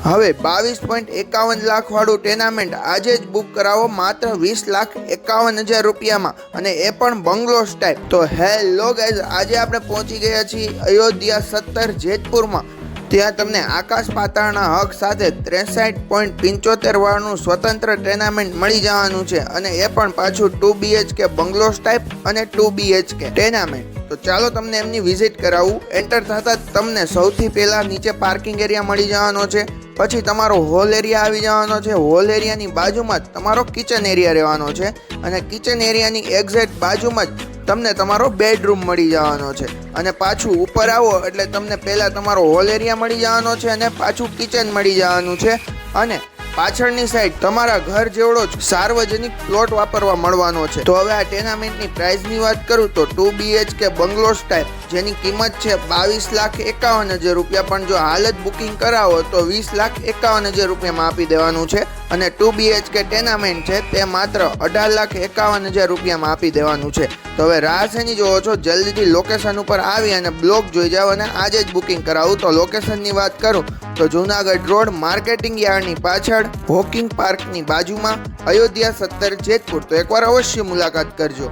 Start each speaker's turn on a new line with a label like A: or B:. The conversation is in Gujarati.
A: હવે 22.51 લાખ વાળું ટેનામેન્ટ આજે જ બુક કરાવો માત્ર 20,51,000 રૂપિયામાં, અને એ પણ બંગલોસ ટાઈપ. તો હેલો ગાઈઝ, આજે આપણે પહોંચી ગયા છીએ અયોધ્યા 17 જેતપુરમાં. ત્યાં તમને આકાશ પાતાળના હક સાથે 63.75 વાળનું સ્વતંત્ર ટેનામેન્ટ મળી જવાનું છે, અને એ પણ પાછું 2 BHK બંગલોસ ટાઈપ અને 2 BHK ટેનામેન્ટ. તો ચાલો તમને એમની વિઝિટ કરાવું. એન્ટર થતાં જ તમને સૌથી પહેલાં નીચે પાર્કિંગ એરિયા મળી જવાનો છે, પછી તમારો હોલ એરિયા આવી જવાનો છે. હોલ એરિયાની બાજુમાં જ તમારો કિચન એરિયા રહેવાનો છે, અને કિચન એરિયાની એક્ઝેક્ટ બાજુમાં જ તમને તમારો બેડરૂમ મળી જવાનો છે. અને પાછું ઉપર આવો એટલે તમને પહેલાં તમારો હોલ એરિયા મળી જવાનો છે, અને પાછું કિચન મળી જવાનું છે. અને પાછળની સાઈડ તમારા ઘર જેવડો જ સાર્વજનિક પ્લોટ વાપરવા મળવાનો છે. તો હવે આ ટેનામેન્ટની પ્રાઇસની વાત કરું તો 2 BHK બંગલોસ ટાઈપ, જેની કિંમત છે 22,51,000 રૂપિયા, પણ જો હાલ જ બુકિંગ કરાવો તો 20,51,000 રૂપિયામાં આપી દેવાનું છે. અને 2 BHK ટેનામેન્ટ છે તે માત્ર 18,51,000 રૂપિયામાં આપી દેવાનું છે. તો હવે રાહ શેની જોવો છો? જલ્દીથી લોકેશન ઉપર આવી અને બ્લોક જોઈ જાઓ અને આજે જ બુકિંગ કરાવું. તો લોકેશનની વાત કરું તો જૂનાગઢ રોડ, માર્કેટિંગ યાર્ડની પાછળ, વોકિંગ પાર્કની બાજુમાં, અયોધ્યા 17 જેતપુર. તો એકવાર અવશ્ય મુલાકાત કરજો.